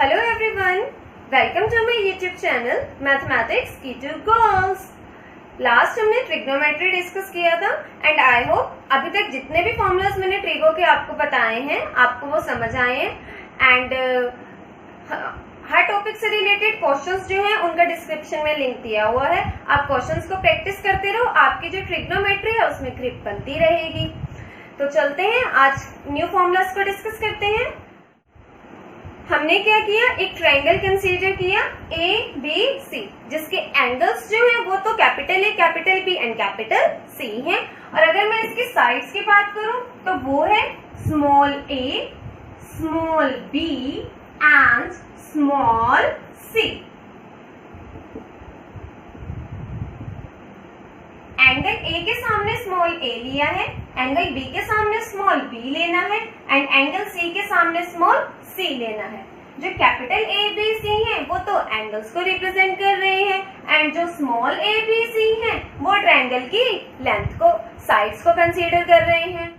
Hello everyone, welcome to my YouTube channel Mathematics Key to Goals। Last हमने trigonometry discuss किया था and I hope अभी तक जितने भी फॉर्मूलाज मैंने ट्रिगो के आपको बताए हैं आपको वो समझ आए हैं एंड हर टॉपिक से रिलेटेड क्वेश्चंस जो हैं उनका डिस्क्रिप्शन में लिंक दिया हुआ है। आप क्वेश्चंस को प्रैक्टिस करते रहो, आपकी जो ट्रिग्नोमेट्री है उसमें ग्रिप बनती रहेगी। तो चलते हैं, आज न्यू फॉर्मूलाज को डिस्कस करते हैं। हमने क्या किया, एक ट्रायंगल कंसीडर किया ए बी सी, जिसके एंगल्स जो है वो तो capital A, capital B and capital C हैं। और अगर मैं इसकी साइड्स की बात करूं तो वो है small A, small B and small C. Angle A के सामने स्मॉल ए लिया है, एंगल बी के सामने स्मॉल बी लेना है एंड एंगल सी के सामने स्मॉल सी लेना है। जो कैपिटल ए बी सी है वो तो एंगल्स को रिप्रेजेंट कर रहे हैं एंड जो स्मॉल ए बी सी है वो ट्रायंगल की लेंथ को, साइड्स को कंसीडर कर रहे हैं।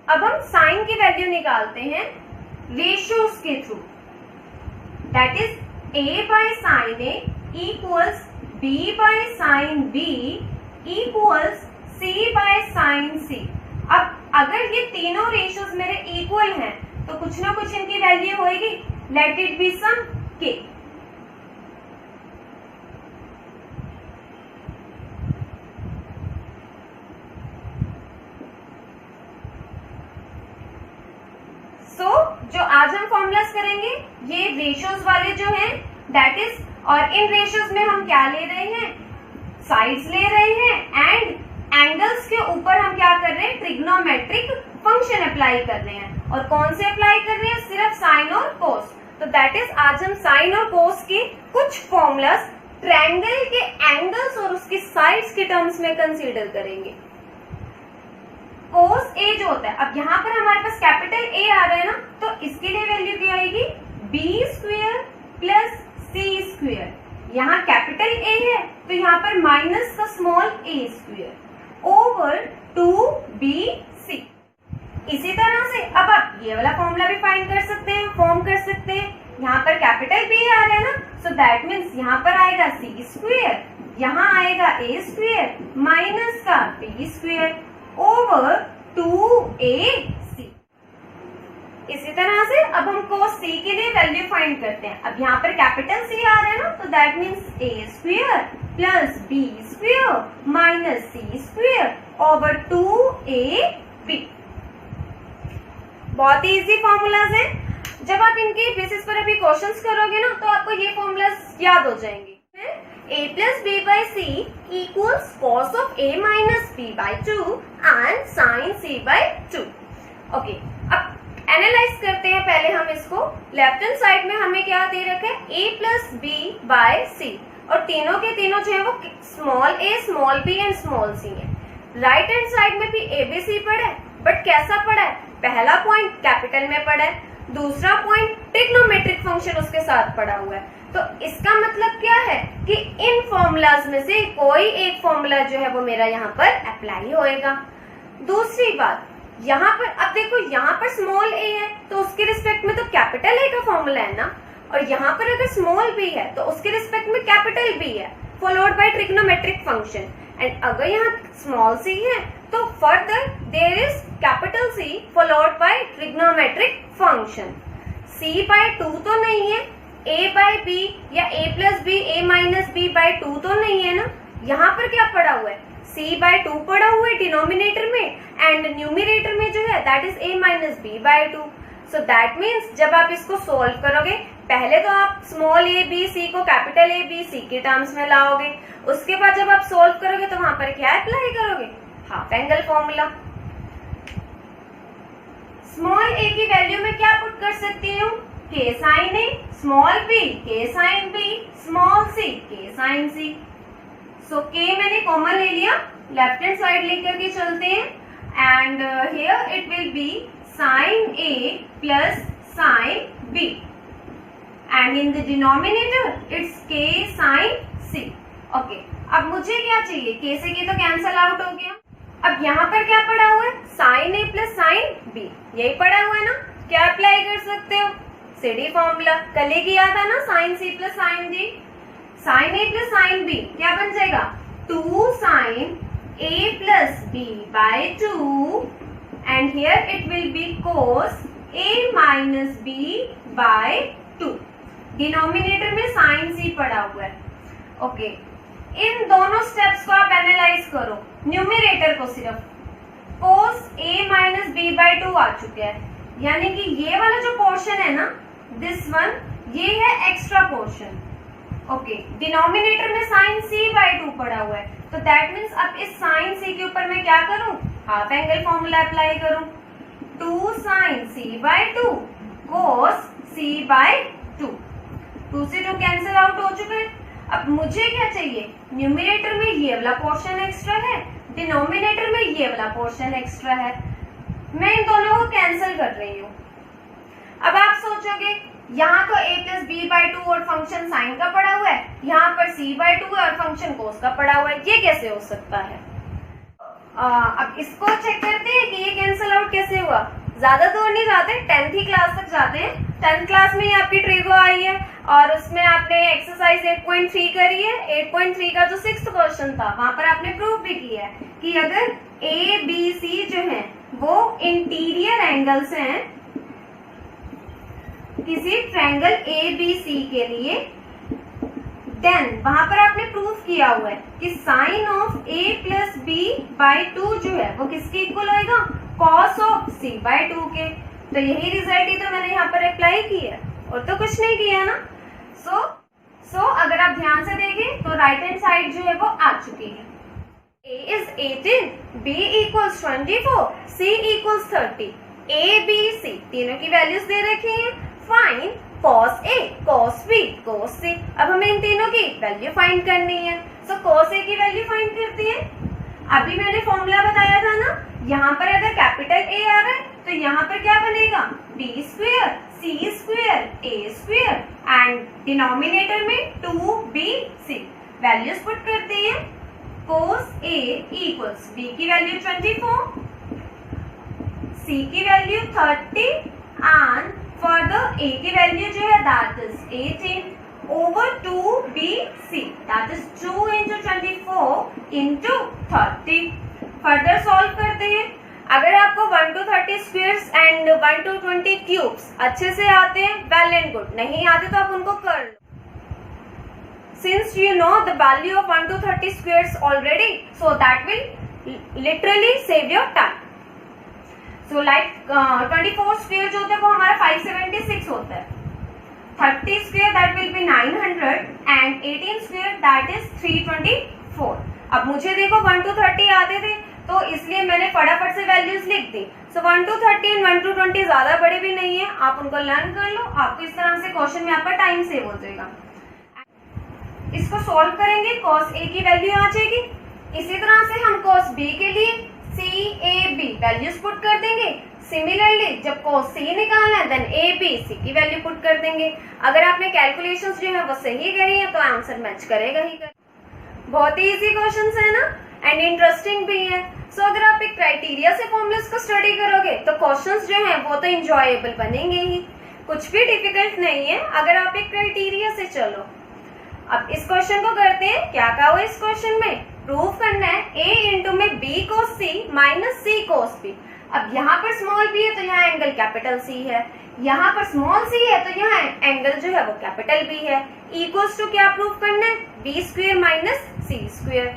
अब हम साइन की वैल्यू निकालते हैं रेशियोज के थ्रू। That is a by sine a equals b by sine b equals c by sine c. अब अगर ये तीनों रेशियोज मेरे इक्वल हैं तो कुछ ना कुछ इनकी वैल्यू होगी, लेट इट बी सम के। जो आज हम फॉर्मूलाज करेंगे ये रेशियोज वाले जो हैं दैट इज, और इन रेशियोज में हम क्या ले रहे हैं, साइड्स ले रहे हैं एंड एंगल्स के ऊपर हम क्या कर रहे हैं, ट्रिग्नोमेट्रिक फंक्शन अप्लाई कर रहे हैं। और कौन से अप्लाई कर रहे हैं, सिर्फ साइन और कोस। तो दैट इज आज हम साइन और कोस के कुछ फॉर्मूलाज ट्रायंगल के एंगल्स और उसकी साइड्स के टर्म्स में कंसीडर करेंगे। कोस ए जो होता है, अब यहाँ पर हमारे पास कैपिटल ए आ रहा है ना, तो इसके लिए वैल्यू क्या आएगी, बी स्क्वायर प्लस सी स्क्वायर। यहाँ कैपिटल ए है तो यहाँ पर माइनस का स्मॉल ए स्क्वायर ओवर 2bc। इसी तरह से अब आप ये वाला फॉर्मूला भी फाइंड कर सकते हैं, फॉर्म कर सकते हैं। यहाँ पर कैपिटल बी आ रहा है ना, सो दैट मीन्स यहाँ पर आएगा सी स्क्वायर, यहाँ आएगा ए स्क्वायर माइनस का बी स्क्वायर ओवर 2ac। इसी तरह से अब हम कोस सी के लिए वैल्यू फाइंड करते हैं। अब यहाँ पर कैपिटल सी आ रहा है ना, तो that means A square plus B square minus C square over 2ab। बहुत ही इजी फॉर्मूलाज हैं। जब आप इनके बेसिस पर अभी क्वेश्चंस करोगे ना तो आपको ये फॉर्मूलाज याद हो जाएंगे। a plus B by C equals cos of a minus B by 2 and sine c by 2। Okay, अब एनालाइज करते हैं पहले हम इसको। लेफ्ट हैंड साइड में हमें क्या दे रखा है, a प्लस बी बाय सी, और तीनों के तीनों जो है वो small a, small b and small c है। राइट हैंड साइड में भी ए बी सी पड़ा है, बट कैसा पड़ा है, पहला पॉइंट कैपिटल में पड़ा है, दूसरा पॉइंट ट्रिग्नोमेट्रिक फंक्शन उसके साथ पड़ा हुआ है। तो इसका मतलब क्या है कि इन फॉर्मूलाज में से कोई एक फॉर्मूला जो है वो मेरा यहाँ पर अप्लाई होएगा। दूसरी बात, यहाँ पर अब देखो, यहाँ पर स्मॉल ए है तो उसके रिस्पेक्ट में तो कैपिटल ए का फॉर्मूला है ना, और यहाँ पर अगर स्मॉल बी है तो उसके रिस्पेक्ट में कैपिटल बी है followed by trigonometric function. And अगर यहाँ स्मॉल सी है तो further there is capital C followed by trigonometric function. c by 2 तो नहीं है, a बाय b या a plus B a minus B by 2 तो नहीं है ना। यहाँ पर क्या पड़ा हुआ है, c बाय 2 पड़ा हुआ है डिनोमिनेटर में एंड न्यूमिनेटर में जो है that is a minus B by 2। So that means जब आप इसको सोल्व करोगे पहले तो आप स्मॉल ए बी सी को कैपिटल ए बी सी के टर्म्स में लाओगे, उसके बाद जब आप सोल्व करोगे तो वहां पर क्या अप्लाई करोगे, हाफ एंगल फॉर्मूला। स्मॉल ए की वैल्यू में क्या पुट कर सकती हूँ, के साइन ए, स्मॉल बी के साइन बी, स्मॉल सी के साइन सी। सो के मैंने कॉमन ले लिया, लेफ्ट हैंड साइड लेकर के चलते हैं and here it will be sine A plus sine B and in the denominator it's के साइन सी। ओके, अब मुझे क्या चाहिए, के से के तो कैंसल आउट हो गया। अब यहाँ पर क्या पड़ा हुआ है, sign A plus sine B, यही पड़ा हुआ है ना। क्या अप्लाई कर सकते हो, CD फॉर्मूला कल ही किया था ना, sine C plus sine D, sine A plus sine B क्या बन जाएगा 2 sin A plus B by 2 and here it will be cos A minus B by 2। Denominator में साइन C पड़ा हुआ है। ओके, इन दोनों स्टेप्स को आप एनालाइज करो। न्यूमरेटर को सिर्फ cos A minus B by 2 आ चुके हैं, यानी कि ये वाला जो पोर्शन है ना, दिस वन, ये है एक्स्ट्रा पोर्शन। ओके, डिनोमिनेटर में साइन C by 2 पड़ा हुआ है, तो दैट मीन्स अब इस साइन C के ऊपर मैं क्या करूं, हाफ एंगल फॉर्मूला अप्लाई करूं। 2 sin C by 2 cos C by 2, 2 से 2 कैंसिल आउट हो चुके हैं। अब मुझे क्या चाहिए, न्यूमरेटर में ये वाला पोर्शन एक्स्ट्रा है, डिनोमिनेटर में ये वाला पोर्शन एक्स्ट्रा है, मैं इन दोनों को कैंसिल कर रही हूँ। अब आप सोचोगे यहाँ तो a प्लस बी बाई 2 और फंक्शन साइन का पड़ा हुआ है, यहाँ पर c बाई 2 और फंक्शन कोस का पड़ा हुआ है, ये कैसे हो सकता है। अब इसको चेक करते हैं कि ये कैंसिल आउट कैसे हुआ। ज्यादा दूर नहीं जाते, 10th ही क्लास तक जाते हैं। 10th क्लास में ही आपकी ट्रिगो आई है और उसमें आपने एक्सरसाइज 8.3 करी है। 8.3 का जो 6th क्वेश्चन था वहां पर आपने प्रूव भी किया है कि अगर ए बी सी जो है वो इंटीरियर एंगल्स हैं किसी ट्रायंगल ए बी सी के लिए, देन वहां पर आपने प्रूफ किया हुआ है कि sine of a plus B by 2 जो है वो किसके इक्वल होएगा, कॉस ऑफ c बाई 2 के। तो यही रिजल्ट ही तो मैंने यहाँ पर अप्लाई किया और तो कुछ नहीं किया ना। सो अगर आप ध्यान से देखें तो राइट हैंड साइड जो है वो आ चुकी है। a is 18, b equals 24, c equals 30, a b c तीनों की वैल्यूज दे रखी हैं। Find cos A, cos B, cos C। अब हमें इन तीनों की वैल्यू फाइंड करनी है। सो cos A की वैल्यू फाइंड करती है। अभी मैंने फॉर्मूला बताया था ना, यहाँ पर अगर कैपिटल A आ रहा है तो यहाँ पर क्या बनेगा, b square c square a square and denominator में 2bc। वैल्यूज पुट करते हैं। cos A इक्वल्स b की वैल्यू 24, c की वैल्यू 30 एंड फर्दर a की वैल्यू जो है that is 18 over 2bc, that is 2 into 24 into 30। Further solve करते हैं। अगर आपको 1 to 30 squares and 1 to 20 cubes अच्छे से आते हैं, वेल एंड गुड, नहीं आते तो आप उनको कर लो। Since you know the value of 1 to 30 squares already, so that will literally save your time. So like 24 square जो होता है वो हमारा 576 होता है, 30 square that will be 900 and 18 square that is 324। अब मुझे देखो 1 to 30 आते थे तो इसलिए मैंने फटाफट से वैल्यूज लिख दी। सो 1 to 30 एंड 1 to 20 ज्यादा बड़े भी नहीं है, आप उनको लर्न कर लो। आपको इस तरह से क्वेश्चन में आपका टाइम सेव हो जाएगा। इसको सॉल्व करेंगे, cos A की वैल्यू आ जाएगी। इसी तरह से हम cos B के लिए C A B values put कर देंगे। सिमिलरली जब cos C निकालना है देन A B C की वैल्यू पुट कर देंगे। अगर आपने कैलकुलेशंस जो है वो सही करी है तो आंसर मैच करेगा ही कर। बहुत ही इजी क्वेश्चंस है ना एंड इंटरेस्टिंग भी है। सो अगर आप एक क्राइटेरिया से फॉर्मूलाज को स्टडी करोगे तो क्वेश्चंस जो हैं वो तो इंजॉयबल बनेंगे ही, कुछ भी डिफिकल्ट नहीं है अगर आप एक क्राइटेरिया से चलो। अब इस क्वेश्चन को करते हैं। क्या कहा हुआ इस क्वेश्चन में, प्रूव करना है a इंटू में b cos c minus c cos b। अब यहाँ पर स्मॉल b है तो यहाँ एंगल कैपिटल C है, यहाँ पर स्मॉल c है तो यहाँ एंगल जो है वो कैपिटल B है। इक्वल्स टू क्या प्रूव करना है, b square minus c square.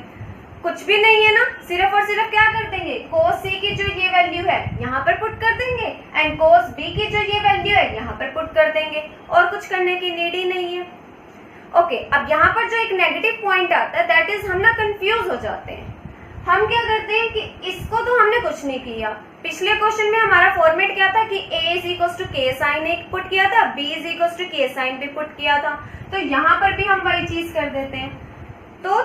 कुछ भी नहीं है ना, सिर्फ और सिर्फ क्या कर देंगे, cos c की जो ये वैल्यू है यहाँ पर पुट कर देंगे एंड cos b की जो ये वैल्यू है यहाँ पर पुट कर देंगे, और कुछ करने की नीड ही नहीं है। ओके, अब यहाँ पर जो एक नेगेटिव पॉइंट आता है दैट इज हम ना कंफ्यूज हो जाते हैं। हम क्या करते हैं कि इसको तो हमने कुछ नहीं किया। पिछले क्वेश्चन में हमारा फॉर्मेट क्या था कि a is equals to k sine a put किया था, b is equals to k sine b put किया था, तो यहाँ पर भी हम वही चीज कर देते हैं। तो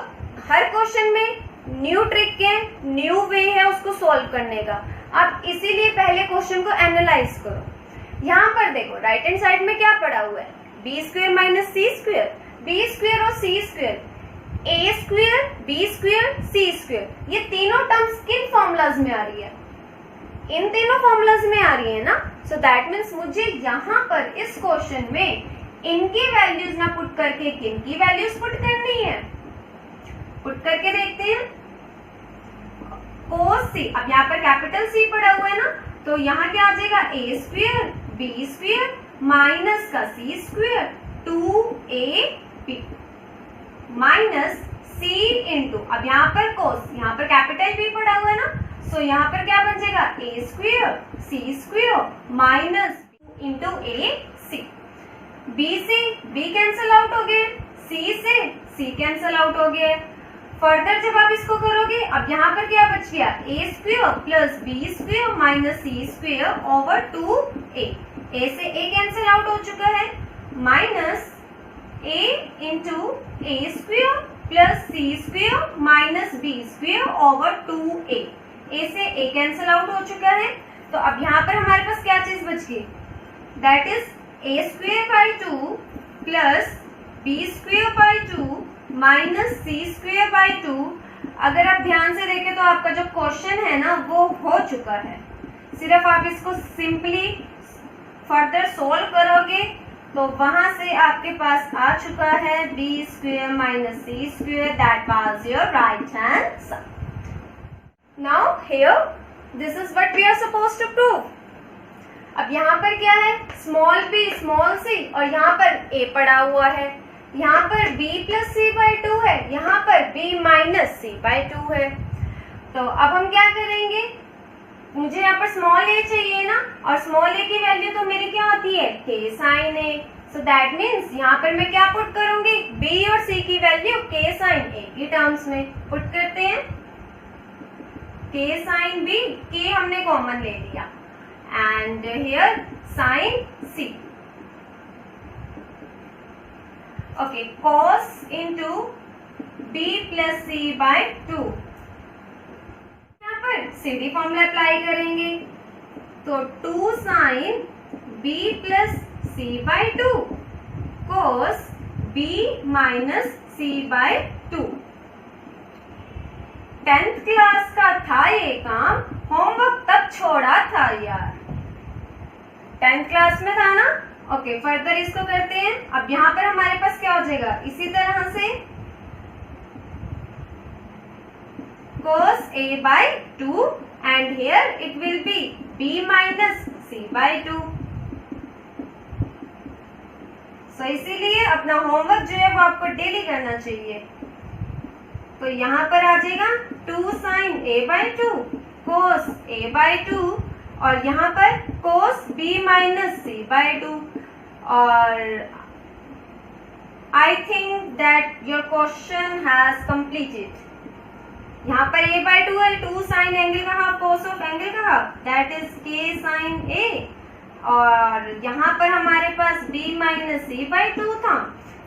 हर क्वेश्चन में न्यू ट्रिक है, न्यू वे है उसको सॉल्व करने का। अब इसीलिए पहले क्वेश्चन को एनालाइज करो। यहाँ पर देखो राइट हैंड साइड में क्या पड़ा हुआ है, b square minus c square, b square और c square, a square, b square, c square, ये तीनों टर्म्स किन फॉर्मूलाज में आ रही है, इन तीनों फॉर्मूलाज में आ रही है ना, सो दैट मीन्स मुझे यहाँ पर इस क्वेश्चन में इनकी वैल्यूज ना पुट करके किनकी वैल्यूज पुट करनी है, पुट करके देखते हैं। cos c, अब यहाँ पर कैपिटल C पड़ा हुआ है ना, तो यहाँ क्या आ जाएगा a square b square minus का c square 2ab minus c into, अब यहाँ पर cos, यहाँ पर कैपिटल B पड़ा हुआ है ना, सो यहाँ पर क्या बन जाएगा a square c square minus into a c। b से b कैंसिल आउट हो गए, c से c कैंसिल आउट हो गए। फर्दर जब आप इसको करोगे, अब यहाँ पर क्या बच गया a square plus b square minus c square over 2a, a से a कैंसिल आउट हो चुका है, minus a into a square plus c square minus b square over 2a, a से a कैंसिल आउट हो चुका है। तो अब यहाँ पर हमारे पास क्या चीज बच गई, that is a square by 2 plus b square by 2 minus c square by 2। अगर आप ध्यान से देखें तो आपका जो क्वेश्चन है ना वो हो चुका है, सिर्फ आप इसको सिंपली फर्दर सोल्व करोगे तो वहां से आपके पास आ चुका है b square minus c square, that was your right answer. Now here this is what we are supposed to prove. अब यहाँ पर क्या है, स्मॉल b स्मॉल c और यहाँ पर a पड़ा हुआ है, यहाँ पर b प्लस सी बाई 2 है, यहाँ पर b माइनस सी बाई 2 है। तो अब हम क्या करेंगे, मुझे यहाँ पर स्मॉल a चाहिए ना, और स्मॉल a की वैल्यू तो मेरी क्या होती है k sine a, so that means यहाँ पर मैं क्या पुट करूंगी, b और c की वैल्यू k साइन a की टर्म्स में पुट करते हैं। k साइन b, k हमने कॉमन ले लिया, and here sine c। Okay, cos into b plus C by 2, यहाँ पर सीधी फॉर्मूला अप्लाई करेंगे, तो 2 sine b plus C by 2 cos b minus C by 2। 10th class का था ये काम, होमवर्क तब छोड़ा था यार, 10th क्लास में था ना। ओके, फर्दर इसको करते हैं। अब यहाँ पर हमारे पास क्या हो जाएगा, इसी तरह से cos a by 2 and here it will be b minus c by 2। सो इसीलिए अपना होमवर्क जो है वो आपको डेली करना चाहिए। तो यहाँ पर आ जाएगा 2 sin a by 2 cos a by 2 और यहाँ पर cos b minus c by 2। और I think that your question has completed। यहाँ पर a by 2 है, 2 sin एंगल का हाफ cos ऑफ एंगल का half, that is k sin a, और यहाँ पर हमारे पास b माइनस c by 2 था।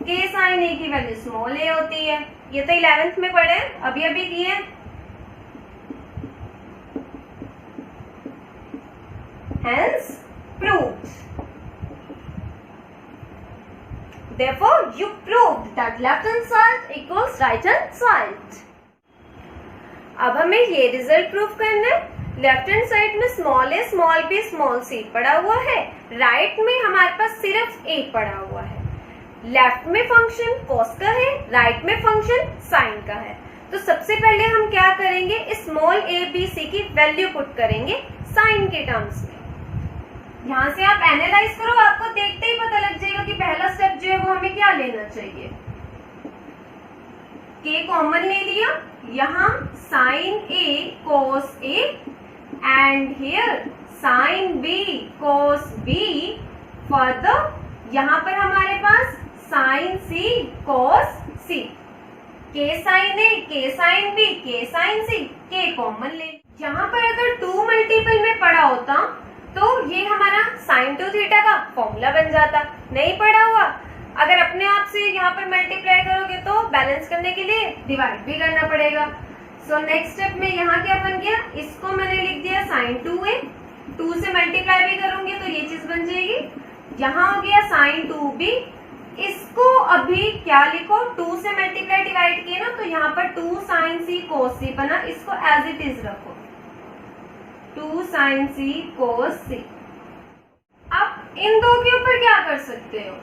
k sin a की वैल्यू स्मॉल a होती है, ये तो 11th में पढ़े, अभी अभी किए। Hence proved। Therefore, you proved that left hand side equals right hand side। अब हमें ये रिजल्ट प्रूव करना है, लेफ्ट हैंड साइड में small a small b small c पड़ा हुआ है, राइट में हमारे पास सिर्फ a पड़ा हुआ है। लेफ्ट में फंक्शन cos का है, राइट में फंक्शन साइन का है। तो सबसे पहले हम क्या करेंगे, स्मॉल a b c की वैल्यू पुट करेंगे साइन के टर्म्स में। यहाँ से आप एनालाइज करो, आपको देखते ही पता लग जाएगा कि पहला स्टेप जो है वो हमें क्या लेना चाहिए। k कॉमन ले लिया, यहाँ sine a cos a and here sine b cos b। Further यहाँ पर हमारे पास sine c cos c, k sine a k sine b k sine c, k common ले। यहाँ पर अगर 2 मल्टीपल में पड़ा होता तो ये हमारा साइन 2 थीटा का फॉर्मूला बन जाता, नहीं पड़ा हुआ। अगर अपने आप से यहाँ पर मल्टीप्लाई करोगे तो बैलेंस करने के लिए डिवाइड भी करना पड़ेगा। सो नेक्स्ट स्टेप में यहाँ क्या बन गया, इसको मैंने लिख दिया साइन 2a, 2 से मल्टीप्लाई भी करूंगी तो ये चीज बन जाएगी। यहाँ हो गया साइन 2b, इसको अभी क्या लिखो, 2 से मल्टीप्लाई डिवाइड किए ना, तो यहाँ पर 2 साइन c cos c बना, इसको एज इट इज रखो। 2 sin c cos c। अब इन दो के ऊपर क्या कर सकते हो,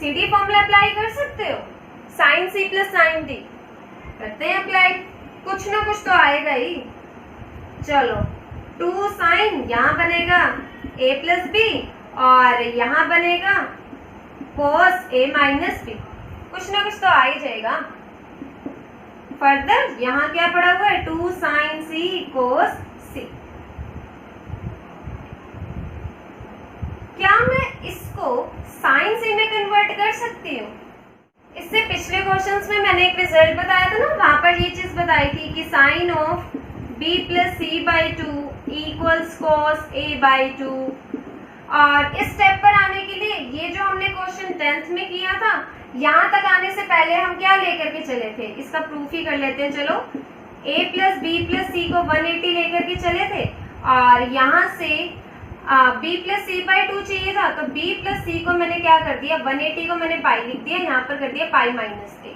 CD फॉर्मूला अप्लाई कर सकते हो, sin c plus sin d करते हैं अप्लाई, कुछ ना कुछ तो आएगा ही। चलो 2 sin यहाँ बनेगा a प्लस b और यहाँ बनेगा cos a माइनस b, कुछ ना कुछ तो आ ही जाएगा। फर्दर यहाँ क्या पड़ा हुआ है, 2 sin c cos c। क्या मैं इसको sin c में कन्वर्ट कर सकती हूँ? इससे पिछले क्वेश्चंस में मैंने एक रिजल्ट बताया था ना, वहां पर ये चीज बताई थी कि sin of b plus c by 2 equals cos a by 2। और इस स्टेप पर आने के लिए ये जो हमने क्वेश्चन 10th में किया था, यहाँ तक आने से पहले हम क्या लेकर के चले थे, इसका प्रूफ ही कर लेते हैं। चलो a plus b plus c को 180 लेकर के चले थे और यहाँ से b प्लस सी बाई 2 चाहिए था, तो b प्लस c को मैंने क्या कर दिया, 180 को मैंने पाई लिख दिया, यहाँ पर कर दिया पाई माइनस a।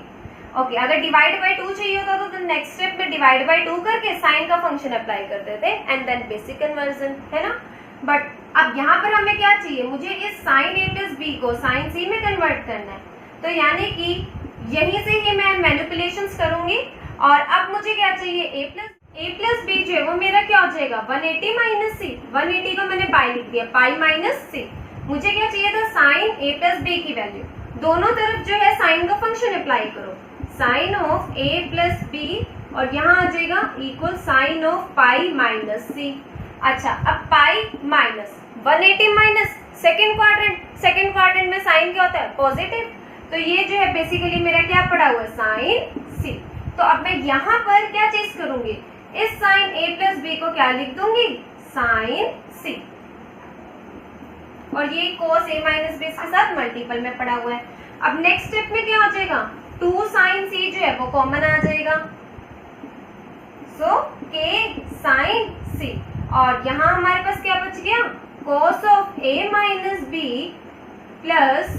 ओके, अगर डिवाइड बाई 2 चाहिए होता तो नेक्स्ट स्टेप में डिवाइड बाई 2 करके साइन का फंक्शन अप्लाई कर देते एंड देन बेसिक कन्वर्जन, है ना। बट अब यहाँ पर हमें क्या चाहिए, मुझे इस साइन a प्लस b को साइन c में कन्वर्ट करना है, तो यानी कि यहीं से ही मैं मैनिपुलेशंस करूंगी। और अब मुझे क्या चाहिए, a प्लस b जो है वो मेरा क्या हो जाएगा, 180 माइनस c, 180 को मैंने पाई लिख दिया, पाई माइनस c। मुझे क्या चाहिए था, साइन a प्लस b की वैल्यू, दोनों तरफ जो है साइन का फंक्शन अप्लाई करो, sine of a plus b और यहाँ आ जाएगा equal sine of pi minus c। अच्छा, अब पाई माइनस 180 माइनस सेकेंड क्वाड्रेंट में साइन क्या होता है, पॉजिटिव, तो ये जो है बेसिकली मेरा क्या पड़ा हुआ है, साइन c। तो अब मैं यहाँ पर क्या चीज करूंगी, इस साइन a प्लस b को क्या लिख दूंगी, साइन c, और ये cos a माइनस b के साथ मल्टीपल में पड़ा हुआ है। अब नेक्स्ट स्टेप में क्या हो जाएगा, 2 साइन c जो है वो कॉमन आ जाएगा, सो k साइन c, और यहाँ हमारे पास क्या बच गया, cos of a minus b plus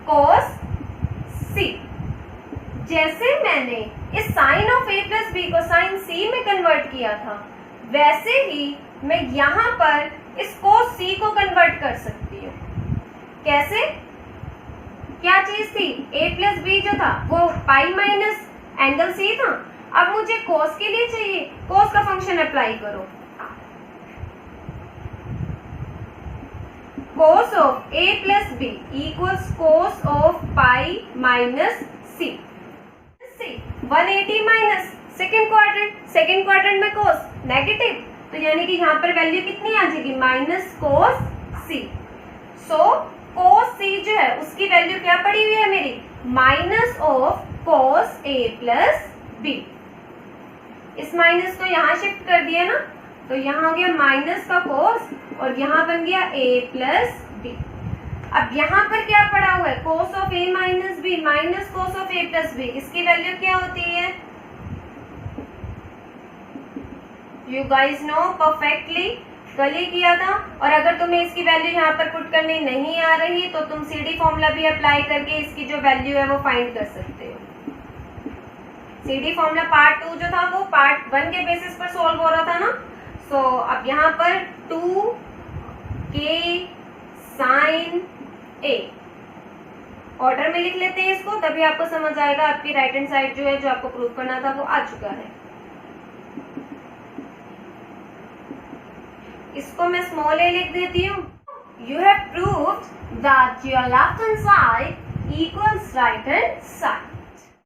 cos c। जैसे मैंने इस sine of a plus b को साइन c में कन्वर्ट किया था, वैसे ही मैं यहाँ पर इस cos c को कन्वर्ट कर सकती हूँ। कैसे, क्या चीज थी, a प्लस b जो था वो पाई माइनस एंगल c था, अब मुझे cos के लिए चाहिए, cos का फंक्शन अप्लाई करो, cos of a plus b equals cos of pi minus c। 180 minus second quadrant में cos नेगेटिव, तो यानी कि यहाँ पर वैल्यू कितनी आ जाएगी, माइनस cos c। सो cos c जो है उसकी वैल्यू क्या पड़ी हुई है मेरी, minus of cos a plus b। इस माइनस को यहाँ शिफ्ट कर दिया ना, तो यहाँ हो गया माइनस का cos और यहाँ बन गया a प्लस b। अब यहाँ पर क्या पड़ा हुआ है, cos of a minus b minus cos of a plus b, इसकी वैल्यू क्या होती है, यू गाइज नो परफेक्टली, कल ही किया था। और अगर तुम्हें इसकी वैल्यू यहाँ पर पुट करनी नहीं आ रही तो तुम CD फॉर्मूला भी अप्लाई करके इसकी जो वैल्यू है वो फाइंड कर सकते हो। CD फॉर्मूला पार्ट 2 जो था वो पार्ट 1 के बेसिस पर सॉल्व हो रहा था ना, सो अब यहाँ पर 2k साइन a ऑर्डर में लिख लेते हैं इसको, तभी आपको समझ आएगा, आपकी राइट हैंड साइड जो है जो आपको प्रूव करना था वो आ चुका है। इसको मैं स्मॉल a लिख देती हूँ। You have proved that your left hand side equals right hand side.